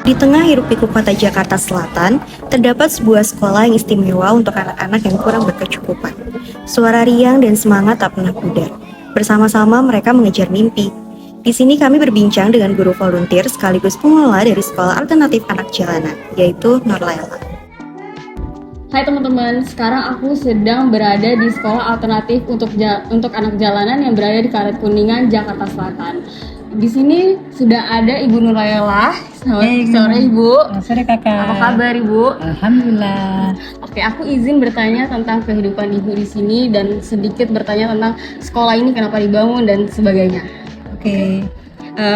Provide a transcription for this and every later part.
Di tengah hiruk-pikuk kota Jakarta Selatan, terdapat sebuah sekolah yang istimewa untuk anak-anak yang kurang berkecukupan. Suara riang dan semangat tak pernah pudar. Bersama-sama mereka mengejar mimpi. Di sini kami berbincang dengan guru volunteer sekaligus pengelola dari sekolah alternatif anak jalanan, yaitu Nur Laila. Hai teman-teman, sekarang aku sedang berada di sekolah alternatif untuk anak jalanan yang berada di Karet Kuningan, Jakarta Selatan. Di sini sudah ada Ibu Nur Laila. Selamat sore Ibu. Selamat sore Kakak. Apa kabar Ibu? Alhamdulillah. Oke, aku izin bertanya tentang kehidupan Ibu di sini dan sedikit bertanya tentang sekolah ini kenapa dibangun dan sebagainya. Oke.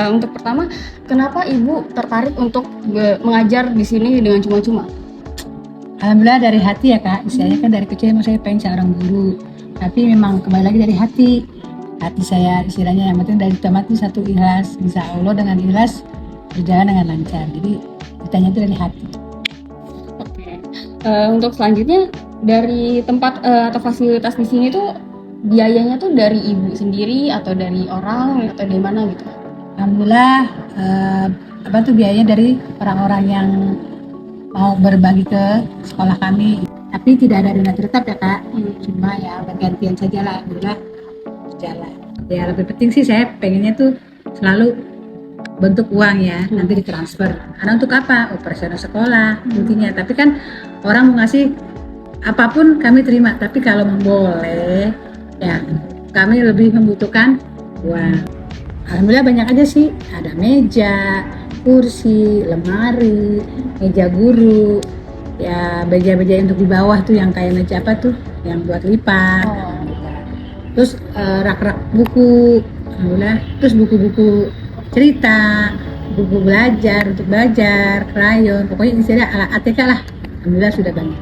Untuk pertama, kenapa Ibu tertarik untuk mengajar di sini dengan cuma-cuma? Alhamdulillah dari hati ya Kak. Istilahnya kan dari kecil emang saya pengen seorang guru. Tapi memang kembali lagi dari hati. Hati saya istilahnya yang penting dari tamat itu satu ikhlas. Insya Allah dengan ikhlas berjalan dengan lancar. Jadi ditanya itu dari hati. Oke. Untuk selanjutnya dari tempat atau fasilitas di sini tuh biayanya tuh dari Ibu sendiri atau dari orang atau dari mana gitu? Alhamdulillah biayanya dari orang-orang yang mau berbagi ke sekolah kami. Tapi tidak ada dana tetap ya Kak. Cuma ya bergantian saja lah. Alhamdulillah jalan. Ya lebih penting sih saya pengennya tuh selalu bentuk uang ya, nanti ditransfer. Karena untuk apa? Operasional sekolah intinya. Tapi kan orang mau ngasih apapun kami terima. Tapi kalau boleh ya kami lebih membutuhkan uang. Alhamdulillah banyak aja sih. Ada meja, kursi, lemari, meja guru. Ya meja-meja untuk di bawah tuh yang kayak meja apa tuh? Yang buat lipat. Terus rak-rak buku, alhamdulillah. Terus buku-buku cerita, buku belajar untuk belajar, krayon, pokoknya istilah alat ATK lah. Alhamdulillah sudah banyak.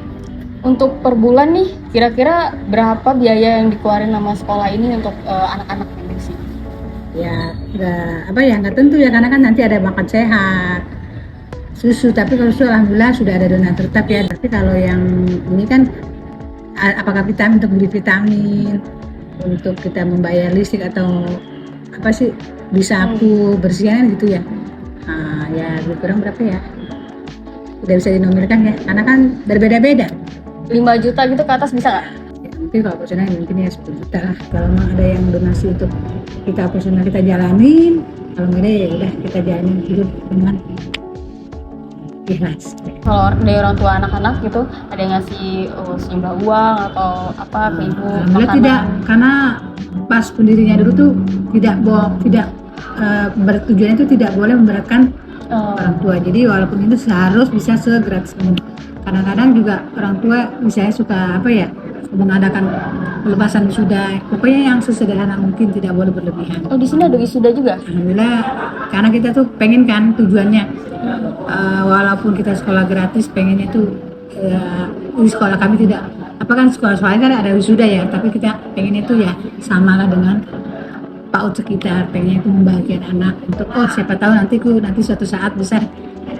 Untuk per bulan nih, kira-kira berapa biaya yang dikeluarin sama sekolah ini untuk anak-anak yang di sini? Ya nggak tentu ya karena kan nanti ada makan sehat, susu. Tapi kalau susu alhamdulillah sudah ada donatur tetap ya. Tapi kalau yang ini kan apakah vitamin untuk beli vitamin, untuk kita membayar listrik atau apa sih disapu bersihnya gitu ya. Nah, ya lebih kurang berapa ya? Tidak bisa dinomirkan ya, karena kan berbeda-beda. 5 juta gitu ke atas bisa nggak? Ya, mungkin kalau personal mungkin ya 10 juta lah. Kalau memang ada yang donasi untuk kita personal kita jalanin, kalau nggak ada ya udah kita jalanin hidup dengan ikhlas. Kalau dari orang tua anak-anak gitu, ada yang ngasih sejumlah uang atau apa ke Ibu? Alhamdulillah tidak, karena pas pendirinya dulu tuh bertujuan itu tidak boleh memberatkan orang tua. Jadi walaupun itu harus bisa segratis mungkin. Kadang-kadang juga orang tua misalnya suka mengadakan pelepasan wisuda, pokoknya yang sesederhana mungkin, tidak boleh berlebihan. Oh, di sini ada wisuda juga? Alhamdulillah, karena kita tuh pengen kan tujuannya walaupun kita sekolah gratis, pengennya tuh di sekolah kami tidak sekolah-sekolah kan ada wisuda ya, tapi kita pengen itu ya samalah dengan PAUD sekitar, pengennya itu membahagiakan anak untuk siapa tahu nanti suatu saat besar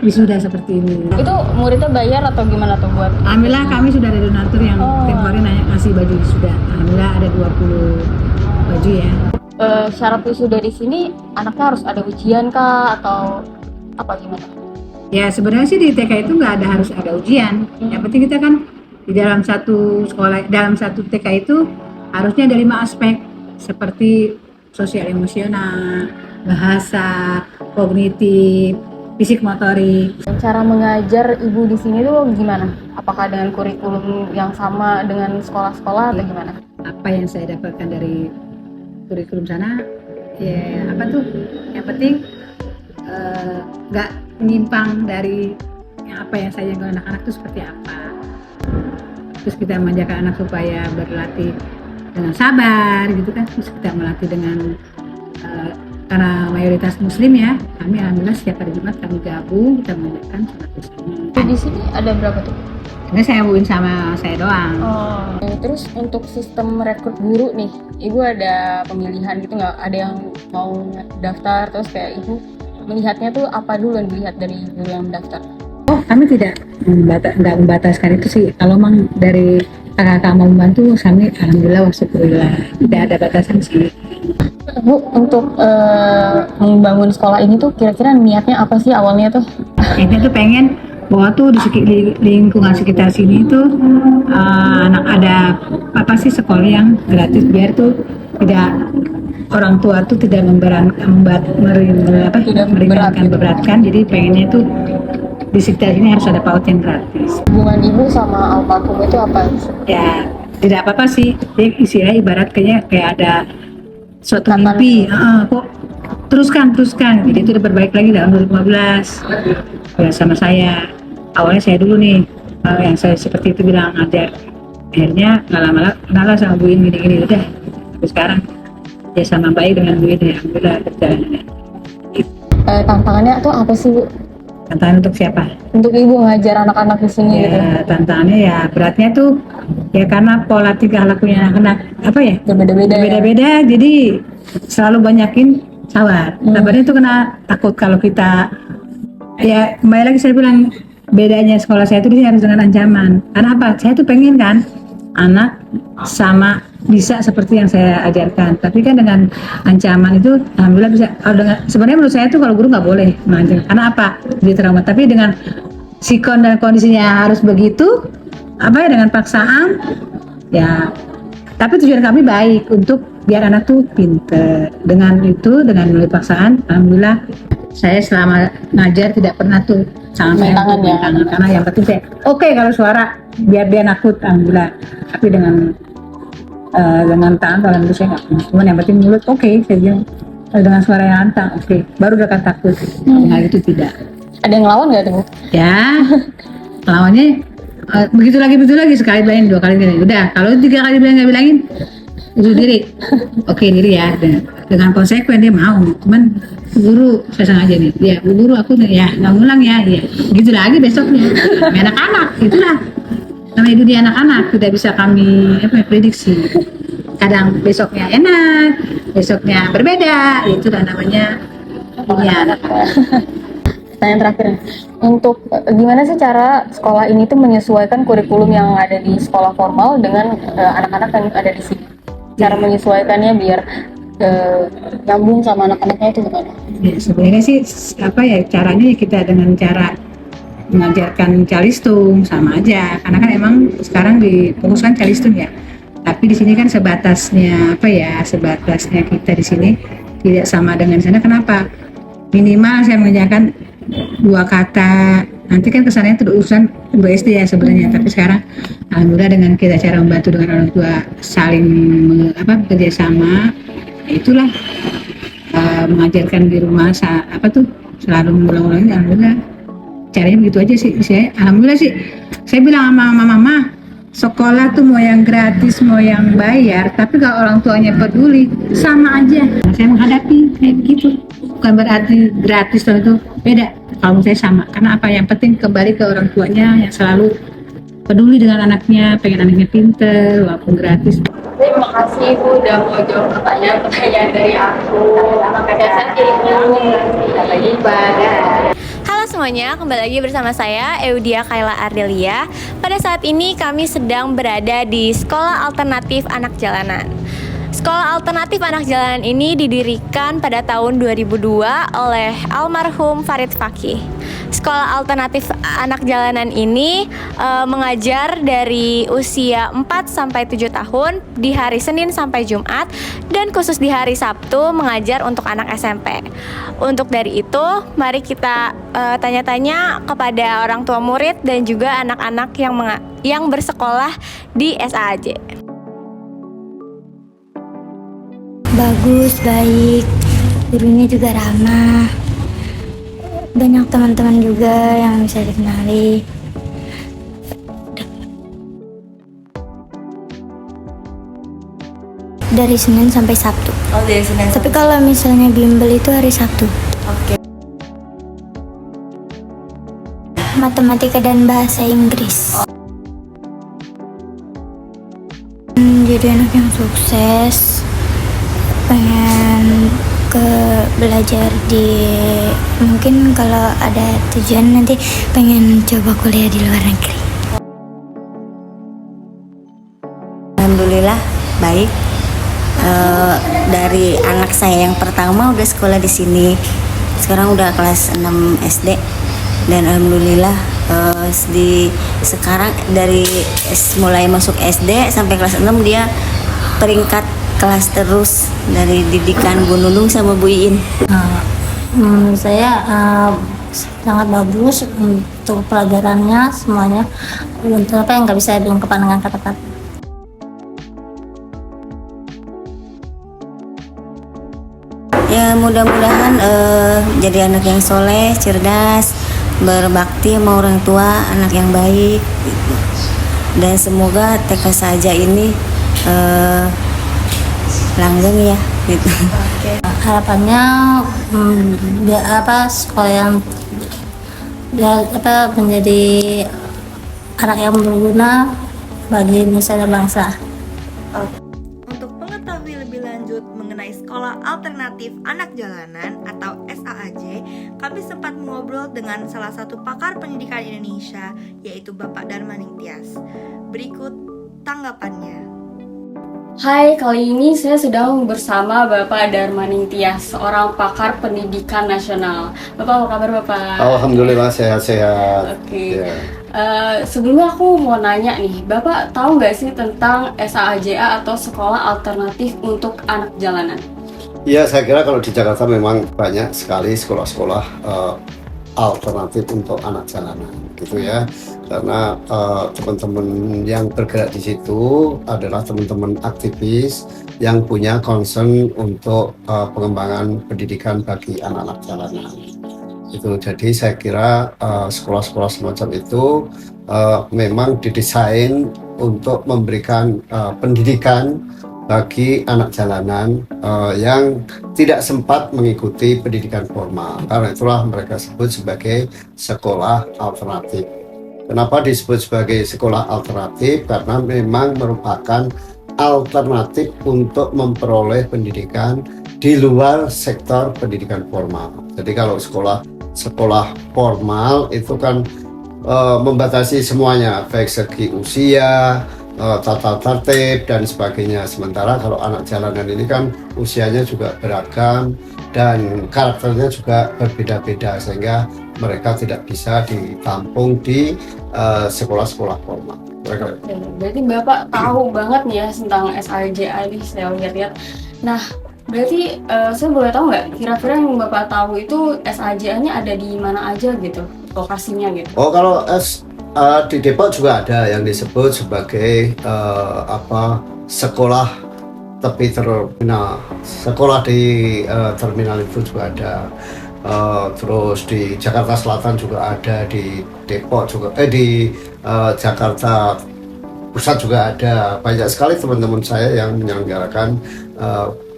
wisuda seperti ini. Itu muridnya bayar atau gimana tuh buat? Alhamdulillah kami sudah ada donatur yang tiap hari ngasih baju wisuda. Alhamdulillah ada 20 baju ya. Syarat wisuda di sini anaknya harus ada ujian kah atau apa gimana? Ya sebenarnya sih di TK itu nggak harus ada ujian. Yang penting kita kan di dalam satu sekolah, dalam satu TK itu harusnya ada 5 aspek seperti sosial emosional, bahasa, kognitif, fisik motorik. Cara mengajar Ibu di sini tuh gimana? Apakah dengan kurikulum yang sama dengan sekolah-sekolah atau gimana? Apa yang saya dapatkan dari kurikulum sana, ya yang penting nggak menyimpang dari apa yang saya ajarkan anak-anak itu seperti apa. Terus kita mengajarkan anak supaya berlatih dengan sabar gitu kan. Terus kita melatih dengan karena mayoritas muslim ya, kami alhamdulillah setiap hari Jumat kami gabung, kita mengajarkan sholat bersama. Di sini ada berapa tuh? Ini saya buin sama saya doang. Terus untuk sistem rekrut guru nih, Ibu ada pemilihan gitu nggak? Ada yang mau daftar terus kayak Ibu melihatnya tuh apa dulu yang dilihat dari guru yang daftar? Oh, kami tidak membataskan itu sih. Kalau memang dari kakak mau membantu, kami alhamdulillah wa syukurillah tidak ada batasan sih. Bu, untuk membangun sekolah ini tuh kira-kira niatnya apa sih awalnya tuh? Ini tuh pengen bahwa tuh di lingkungan sekitar sini tuh anak ada apa sih sekolah yang gratis biar tuh tidak orang tua tuh tidak meringankan beberatkan. Jadi pengennya tuh di sekitar ini harus ada PAUD yang gratis. Hubungan ibu sama almarhum itu apa? Ya tidak apa-apa sih. Jadi istilahnya ibarat kayak ada suatu Kapan? mimpi. Kok teruskan. Jadi itu udah berbaik lagi dalam 2015 ya, sama saya. Awalnya saya dulu nih yang saya seperti itu bilang ngajar. Akhirnya nggak lama kenal sama Bu In gini udah. Terus sekarang ya sama baik dengan Bu In ya, alhamdulillah berjalan. Tantangannya tuh apa sih, Bu? Tantangan untuk siapa? Untuk ibu ngajar anak-anak di sini gitu. Ya tantangannya ya beratnya tuh ya karena pola tingkah lakunya anak-anak apa ya Berbeda-beda. Ya? beda-beda, jadi selalu banyakin sabar. Sabarnya itu kena takut kalau kita ya kembali lagi saya bilang bedanya sekolah saya itu di sini harus dengan ancaman. Karena apa? Saya tuh pengen kan anak sama bisa seperti yang saya ajarkan. Tapi kan dengan ancaman itu alhamdulillah bisa. Kalau dengan sebenarnya menurut saya tuh kalau guru nggak boleh mengancam. Karena apa? Jadi trauma. Tapi dengan sikon dan kondisinya harus begitu apa ya dengan paksaan ya. Tapi tujuan kami baik untuk biar anak tuh pinter. Dengan itu dengan melalui paksaan alhamdulillah saya selama ngajar tidak pernah tuh sangat Main tangan ya? karena yang penting saya oke kalau suara biar dia nakut alhamdulillah, tapi dengan tangan kalau menurut saya nggak pernah, cuman yang penting mulut oke, saya bilang dengan suara yang lantang oke, baru dia akan takut. Hal itu tidak Ada yang ngelawan nggak tuh, Bu? ya lawannya begitu lagi sekali bilangin, dua kali bilangin udah, kalau 3 kali bilang nggak bilangin itu diri oke diri ya dengan konsekuen dia mau, cuman guru saya sengaja nih ya bu guru aku nih ya nggak ngulang ya gitu lagi besoknya. Anak-anak itulah namanya dunia anak-anak, tidak bisa kami prediksi, kadang besoknya enak besoknya berbeda, itulah namanya dunia anak. Pertanyaan terakhir, untuk gimana sih cara sekolah ini tuh menyesuaikan kurikulum yang ada di sekolah formal dengan anak-anak yang ada di sini? Cara menyesuaikannya biar nyambung sama anak-anaknya itu gimana? Ya, sebenarnya sih apa ya caranya kita dengan cara mengajarkan calistung sama aja, karena kan emang sekarang difokuskan calistung ya. Tapi di sini kan sebatasnya kita di sini tidak sama dengan sana. Kenapa? Minimal saya mengajarkan 2 kata. Nanti kan kesannya itu urusan 2 SD ya sebenarnya. Tapi sekarang alhamdulillah dengan kita cara membantu dengan orang tua saling bekerja sama, itulah mengajarkan di rumah selalu mengulang-ulang. Alhamdulillah caranya begitu aja sih. Alhamdulillah sih saya bilang sama mama sekolah tuh mau yang gratis mau yang bayar, tapi kalau orang tuanya peduli sama aja. Saya menghadapi kayak gitu, bukan berarti gratis itu beda. Kalau saya sama, karena apa yang penting kembali ke orang tuanya yang selalu peduli dengan anaknya, pengen anaknya pinter walaupun gratis. Terima kasih Ibu udah mau jawab pertanyaan dari aku. Sampai jumpa. Halo semuanya, kembali lagi bersama saya Eudia Kayla Ardelia. Pada saat ini kami sedang berada di Sekolah Alternatif Anak Jalanan. Sekolah Alternatif Anak Jalanan ini didirikan pada tahun 2002 oleh almarhum Farid Fakih. Sekolah Alternatif Anak Jalanan ini mengajar dari usia 4 sampai 7 tahun di hari Senin sampai Jumat, dan khusus di hari Sabtu mengajar untuk anak SMP. Untuk dari itu, mari kita tanya-tanya kepada orang tua murid dan juga anak-anak yang bersekolah di SAAJ. Bagus, baik, gurunya juga ramah, banyak teman-teman juga yang bisa dikenali. Dari Senin sampai Sabtu. Oh, dari Senin. Tapi kalau misalnya bimbel itu hari Sabtu. Oke. Matematika dan bahasa Inggris. Jadi anak yang sukses, pengen belajar di, mungkin kalau ada tujuan nanti pengen coba kuliah di luar negeri. Alhamdulillah baik. Dari anak saya yang pertama udah sekolah di sini, sekarang udah kelas 6 SD, dan alhamdulillah sekarang dari mulai masuk SD sampai kelas 6 dia peringkat kelas terus dari didikan Bu Nunung sama Bu Iin. Menurut saya sangat bagus untuk pelajarannya semuanya, untuk apa yang nggak bisa diungkapkan dengan kata-kata. Ya mudah-mudahan jadi anak yang soleh, cerdas, berbakti sama orang tua, anak yang baik gitu. Dan semoga TK Saja ini langgeng ya gitu. Harapannya sekolah yang menjadi anak yang berguna bagi nusa dan bangsa. Untuk mengetahui lebih lanjut mengenai Sekolah Alternatif Anak Jalanan atau SAAJ, kami sempat mengobrol dengan salah satu pakar pendidikan Indonesia, yaitu Bapak Darmaning Tias. Berikut tanggapannya. Hai, kali ini saya sedang bersama Bapak Darmaning Tias, seorang pakar pendidikan nasional. Bapak, apa kabar Bapak? Alhamdulillah sehat-sehat. Oke. Ya. Sebelumnya aku mau nanya nih, Bapak tahu nggak sih tentang SAAJA atau Sekolah Alternatif untuk Anak Jalanan? Ya, saya kira kalau di Jakarta memang banyak sekali sekolah-sekolah alternatif untuk anak jalanan, gitu ya. Karena teman-teman yang bergerak di situ adalah teman-teman aktivis yang punya concern untuk pengembangan pendidikan bagi anak-anak jalanan. Itu jadi saya kira sekolah-sekolah semacam itu memang didesain untuk memberikan pendidikan bagi anak jalanan yang tidak sempat mengikuti pendidikan formal. Karena itulah mereka sebut sebagai sekolah alternatif. Kenapa disebut sebagai sekolah alternatif? Karena memang merupakan alternatif untuk memperoleh pendidikan di luar sektor pendidikan formal. Jadi kalau sekolah formal itu kan membatasi semuanya, baik segi usia, tata tertib dan sebagainya. Sementara kalau anak jalanan ini kan usianya juga beragam dan karakternya juga berbeda-beda, sehingga mereka tidak bisa ditampung di sekolah-sekolah formal. Berarti Bapak tahu banget nih ya tentang SAJA ini, saya lihat-lihat. Nah, berarti saya boleh tahu nggak kira-kira yang Bapak tahu itu SAJA-nya ada di mana aja gitu, lokasinya gitu? Oh, kalau di Depok juga ada yang disebut sebagai sekolah tepi terminal. Sekolah di terminal itu juga ada. Terus di Jakarta Selatan juga ada, di Depok juga, di Jakarta Pusat juga ada. Banyak sekali teman-teman saya yang menyelenggarakan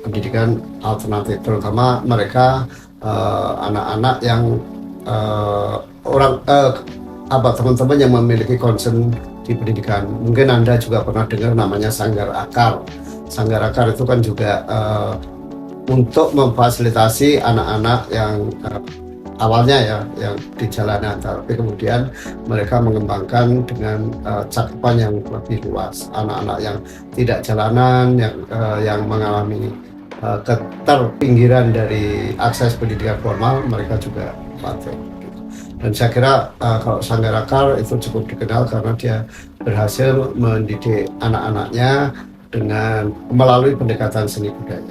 pendidikan alternatif, terutama mereka anak-anak yang teman-teman yang memiliki concern di pendidikan. Mungkin Anda juga pernah dengar namanya Sanggar Akar. Sanggar Akar itu kan juga untuk memfasilitasi anak-anak yang awalnya ya yang di jalanan, tapi kemudian mereka mengembangkan dengan cakupan yang lebih luas. Anak-anak yang tidak jalanan, yang mengalami keterpinggiran dari akses pendidikan formal, mereka juga pakai. Dan saya kira kalau Sanggar Akar itu cukup dikenal karena dia berhasil mendidik anak-anaknya dengan melalui pendekatan seni budaya.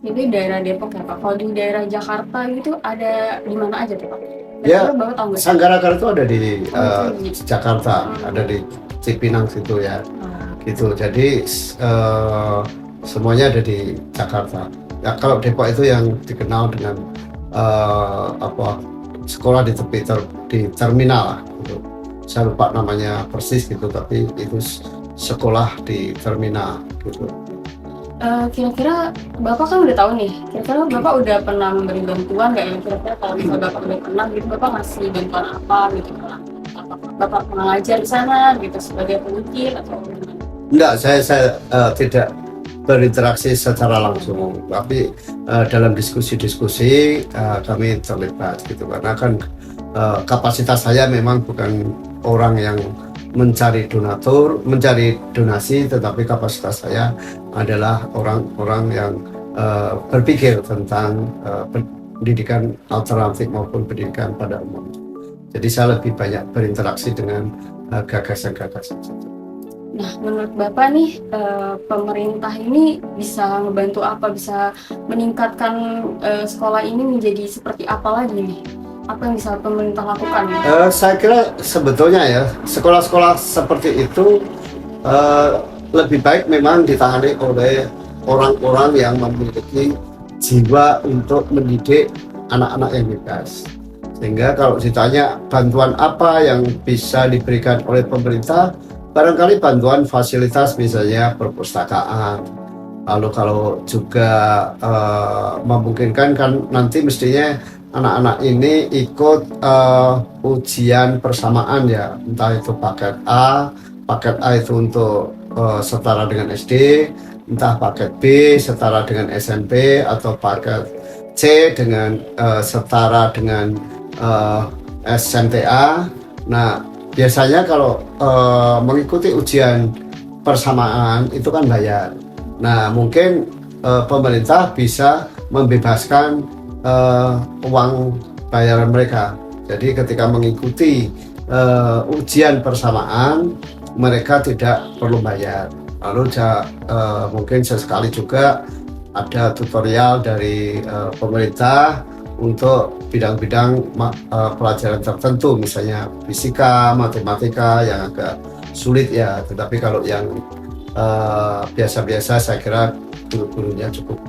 Jadi daerah Depok ya Pak. Kalau di daerah Jakarta gitu ada di mana aja tuh Pak? Ya, Bapak tahu nggak? Sanggar Akar itu ada di Jakarta, ada di Cipinang situ ya. Gitu. Jadi semuanya ada di Jakarta. Ya, kalau Depok itu yang dikenal dengan sekolah di tepi di terminal gitu. Saya lupa namanya persis gitu, tapi itu sekolah di terminal gitu. Kira-kira Bapak kan udah tahu nih, kira-kira Bapak udah pernah memberi bantuan nggak ya? Kira-kira kalau misalnya Bapak udah pernah gitu, Bapak ngasih bantuan apa gitu? Bapak pernah ngajar di sana gitu sebagai pengukir atau gimana? Enggak, saya tidak berinteraksi secara langsung, tapi dalam diskusi-diskusi kami terlibat gitu, karena kan kapasitas saya memang bukan orang yang mencari donasi, tetapi kapasitas saya adalah orang-orang yang berpikir tentang pendidikan alternatif maupun pendidikan pada umumnya. Jadi saya lebih banyak berinteraksi dengan gagasan-gagasan. Nah, menurut Bapak nih, pemerintah ini bisa ngebantu apa? Bisa meningkatkan sekolah ini menjadi seperti apa lagi nih? Apa yang bisa pemerintah lakukan? Saya kira sebetulnya ya, sekolah-sekolah seperti itu lebih baik memang ditangani oleh orang-orang yang memiliki jiwa untuk mendidik anak-anak yang bebas. Sehingga kalau ditanya bantuan apa yang bisa diberikan oleh pemerintah, barangkali bantuan fasilitas misalnya perpustakaan. Lalu kalau juga memungkinkan kan nanti mestinya anak-anak ini ikut ujian persamaan ya, entah itu paket A itu untuk setara dengan SD, entah paket B setara dengan SMP, atau paket C dengan setara dengan SMTA. Nah, biasanya kalau mengikuti ujian persamaan itu kan bayar. Nah, mungkin pemerintah bisa membebaskan uang bayaran mereka. Jadi ketika mengikuti ujian persamaan, mereka tidak perlu bayar. Lalu mungkin sesekali juga ada tutorial dari pemerintah untuk bidang-bidang pelajaran tertentu, misalnya fisika, matematika yang agak sulit ya. Tetapi kalau yang biasa-biasa saya kira guru-gurunya cukup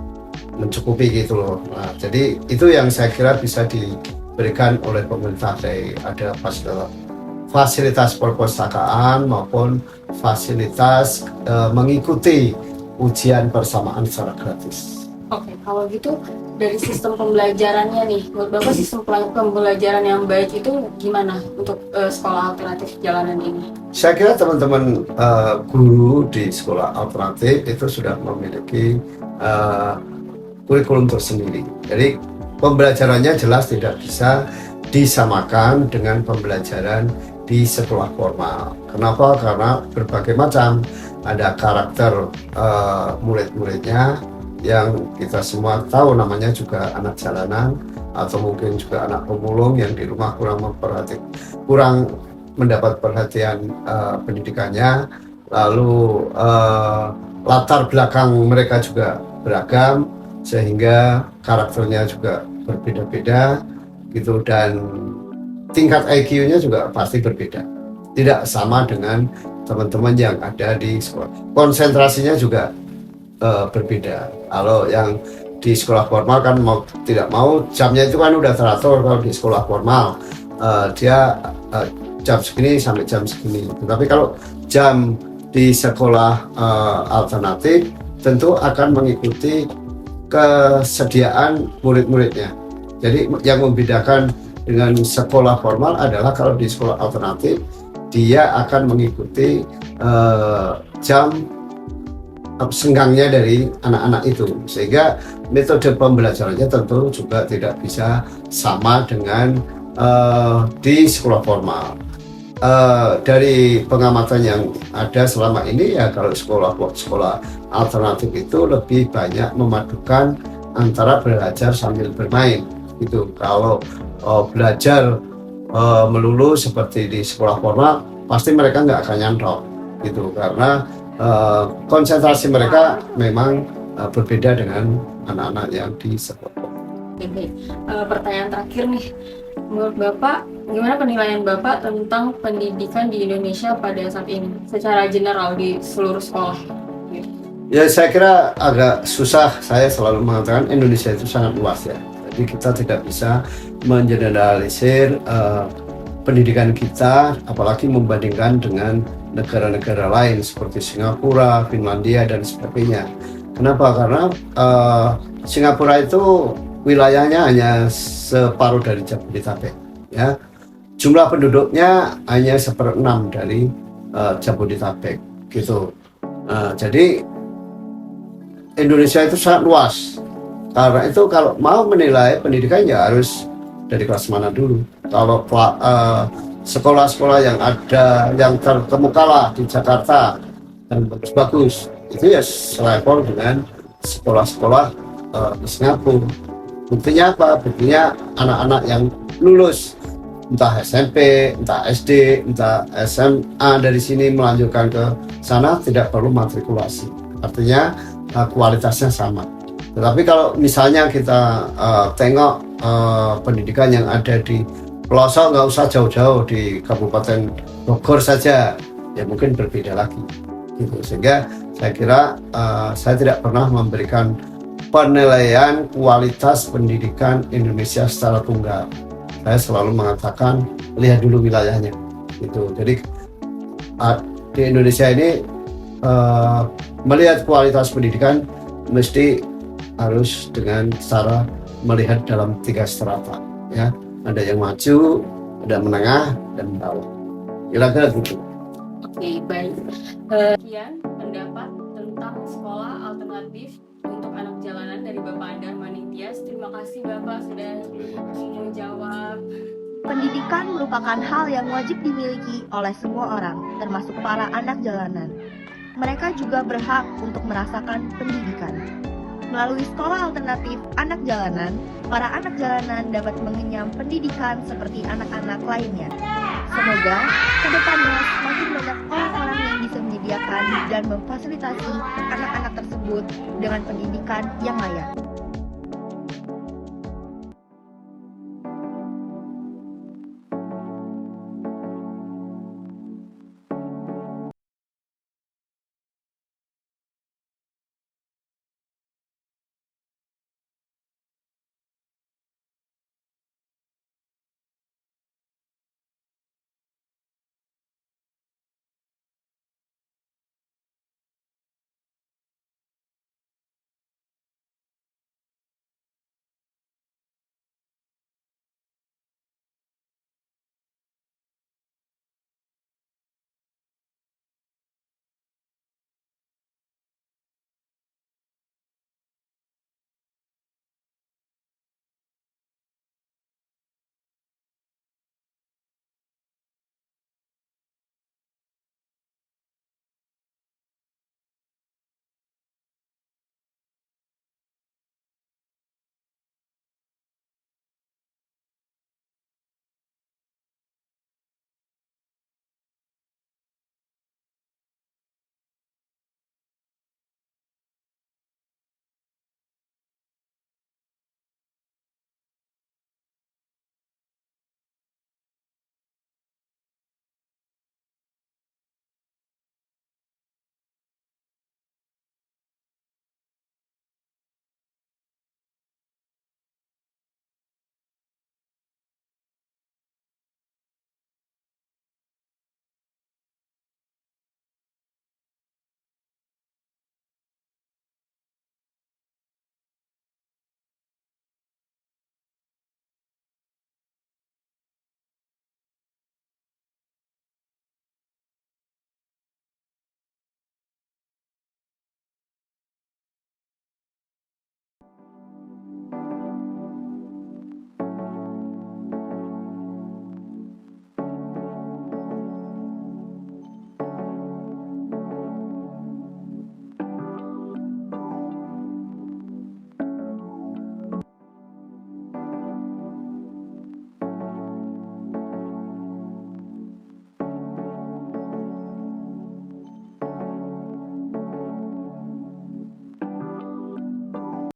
mencukupi gitu loh. Nah, jadi itu yang saya kira bisa diberikan oleh pemerintah, dari ada fasilitas perpustakaan maupun fasilitas mengikuti ujian persamaan secara gratis. Oke, kalau gitu dari sistem pembelajarannya nih, menurut Bapak sistem pembelajaran yang baik itu gimana untuk sekolah alternatif jalanan ini? Saya kira teman-teman guru di sekolah alternatif itu sudah memiliki kurikulum tersendiri. Jadi pembelajarannya jelas tidak bisa disamakan dengan pembelajaran di sekolah formal. Kenapa? Karena berbagai macam, ada karakter murid-muridnya yang kita semua tahu namanya juga anak jalanan, atau mungkin juga anak pemulung yang di rumah kurang mendapat perhatian pendidikannya. Lalu latar belakang mereka juga beragam, sehingga karakternya juga berbeda-beda gitu, dan tingkat IQ-nya juga pasti berbeda, tidak sama dengan teman-teman yang ada di sekolah. Konsentrasinya juga berbeda. Kalau yang di sekolah formal kan mau tidak mau jamnya itu kan udah teratur. Kalau di sekolah formal dia jam segini sampai jam segini. Tetapi kalau jam di sekolah alternatif tentu akan mengikuti kesediaan murid-muridnya. Jadi yang membedakan dengan sekolah formal adalah kalau di sekolah alternatif dia akan mengikuti jam senggangnya dari anak-anak itu, sehingga metode pembelajarannya tentu juga tidak bisa sama dengan di sekolah formal. Dari pengamatan yang ada selama ini ya, kalau sekolah alternatif itu lebih banyak memadukan antara belajar sambil bermain gitu. Kalau belajar melulu seperti di sekolah formal, pasti mereka nggak akan nyantol gitu, karena konsentrasi mereka memang berbeda dengan anak-anak yang di sekolah. Oke, pertanyaan terakhir nih, menurut Bapak gimana penilaian Bapak tentang pendidikan di Indonesia pada saat ini secara general di seluruh sekolah? Ya, saya kira agak susah. Saya selalu mengatakan Indonesia itu sangat luas ya, jadi kita tidak bisa mengeneralisir pendidikan kita, apalagi membandingkan dengan negara-negara lain seperti Singapura, Finlandia, dan sebagainya. Kenapa? Karena Singapura itu wilayahnya hanya separuh dari Jabodetabek, ya. Jumlah penduduknya hanya 1/6 dari Jabodetabek, gitu. Jadi Indonesia itu sangat luas. Karena itu kalau mau menilai pendidikan ya harus dari kelas mana dulu. Kalau sekolah-sekolah yang ada yang terkemukalah di Jakarta dan bagus-bagus, itu ya selevel dengan sekolah-sekolah di Singapura. Buktinya apa? Buktinya anak-anak yang lulus entah SMP, entah SD, entah SMA dari sini melanjutkan ke sana tidak perlu matrikulasi. Artinya kualitasnya sama. Tetapi kalau misalnya kita tengok pendidikan yang ada di pelosok, nggak usah jauh-jauh di Kabupaten Bogor saja, ya mungkin berbeda lagi. Gitu. Sehingga saya kira saya tidak pernah memberikan penilaian kualitas pendidikan Indonesia secara tunggal. Saya selalu mengatakan lihat dulu wilayahnya. Gitu. Jadi di Indonesia ini melihat kualitas pendidikan mesti harus dengan cara melihat dalam 3 strata. Ya, ada yang maju, ada menengah, dan bawah. Kira-kira gitu. Oke, baik. Sekian pendapat tentang sekolah alternatif untuk anak jalanan dari Bapak Andar Maningtyas. Terima kasih Bapak sudah menjawab. Pendidikan merupakan hal yang wajib dimiliki oleh semua orang, termasuk para anak jalanan. Mereka juga berhak untuk merasakan pendidikan. Melalui sekolah alternatif anak jalanan, para anak jalanan dapat mengenyam pendidikan seperti anak-anak lainnya. Semoga kedepannya semakin banyak orang-orang yang bisa menyediakan dan memfasilitasi anak-anak tersebut dengan pendidikan yang layak.